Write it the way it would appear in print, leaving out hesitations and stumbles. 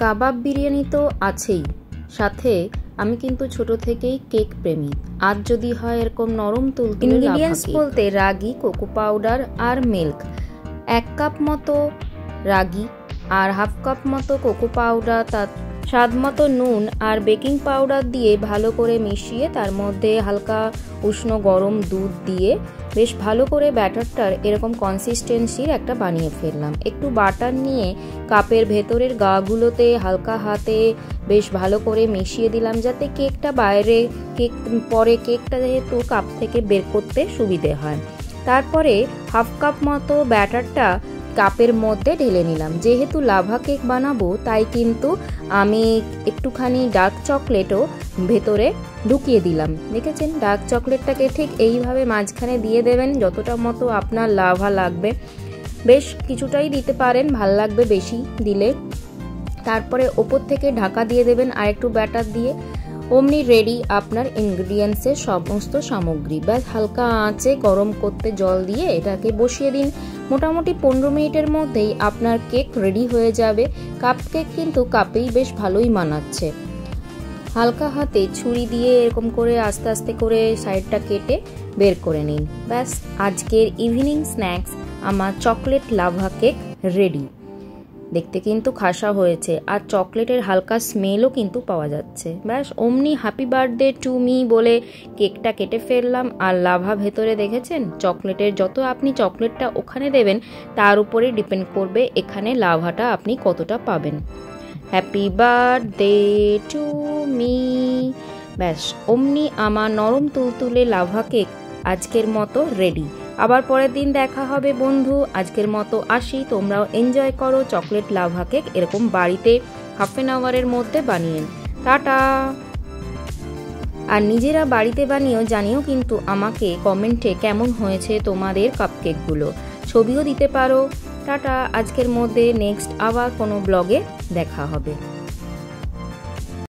কাবাব বিরিয়ানি তো আছেই, সাথে আমি কিন্তু ছোট থেকেই কেক প্রেমী। আজ যদি হয় এরকম নরম তুলতুলে ইনগ্রিডিয়েন্টস বলতে রাগি, কোকো পাউডার আর মিল্ক। 1 কাপ মতো রাগি আর হাফ কাপ মতো কোকো পাউডার, তার স্বাদ মতো নুন আর বেকিং পাউডার দিয়ে ভালো করে মিশিয়ে তার মধ্যে হালকা উষ্ণ গরম দুধ দিয়ে বেশ ভালো করে ব্যাটারটার এরকম কনসিস্টেন্সির একটা বানিয়ে ফেললাম। একটু বাটার নিয়ে কাপের ভেতরের গাগুলোতে হালকা হাতে বেশ ভালো করে মিশিয়ে দিলাম, যাতে কেকটা বাইরে কেকটা যেহেতু কাপ থেকে বের করতে সুবিধে হয়। তারপরে হাফ কাপ মতো ব্যাটারটা কাপের মধ্যে ঢেলে নিলাম। যেহেতু লাভা কেক বানাবো তাই কিন্তু আমি একটুখানি ডার্ক চকলেটও ভেতরে ঢুকিয়ে দিলাম। দেখেছেন, ডার্ক চকলেটটাকে ঠিক এইভাবে মাঝখানে দিয়ে দেবেন যতটা মতো আপনার লাভা লাগবে। বেশ কিছুটাই দিতে পারেন, ভাল লাগবে বেশি দিলে। তারপরে ওপর থেকে ঢাকা দিয়ে দেবেন আর একটু ব্যাটার দিয়ে। অমনি রেডি আপনার ইনগ্রিডিয়েন্টসের সমস্ত সামগ্রী। ব্যাস হালকা আঁচে গরম করতে জল দিয়ে এটাকে বসিয়ে দিন। মোটামুটি 15 মিনিটের মধ্যেই আপনার কেক রেডি হয়ে যাবে। কাপ কেক কিন্তু কাপেই বেশ ভালোই মানাচ্ছে। হালকা হাতে ছুরি দিয়ে এরকম করে আস্তে আস্তে করে সাইডটা কেটে বের করে নিন। ব্যাস আজকের ইভিনিং স্ন্যাক্স আমার চকলেট লাভা কেক রেডি। দেখতে কিন্তু খাসা হয়েছে আর চকলেটের হালকা স্মেলও কিন্তু পাওয়া যাচ্ছে। ব্যাস অমনি হ্যাপি বার্থডে টু মি বলে কেকটা কেটে ফেললাম। আর লাভা ভেতরে দেখেছেন চকলেটের, যত আপনি চকলেটটা ওখানে দেবেন তার উপরে ডিপেন্ড করবে এখানে লাভাটা আপনি কতটা পাবেন। Happy birthday to me. ব্যাস অমনি আমার নরম তুলতুলে লাভা কেক আজকের মতো রেডি। আবার পরের দিন দেখা হবে বন্ধু। আজকের মতো আসি, তোমরাও এনজয় করো চকলেট লাভা কেক এরকম বাড়িতে হাফ অ্যান আওয়ারের মধ্যে বানিয়ে। টাটা। আর নিজেরা বাড়িতে বানিয়েও জানিও কিন্তু আমাকে কমেন্টে কেমন হয়েছে তোমাদের কাপকেকগুলো, ছবিও দিতে পারো। টাটা। আজকের মধ্যে নেক্সট আবার কোনো ব্লগে দেখা হবে।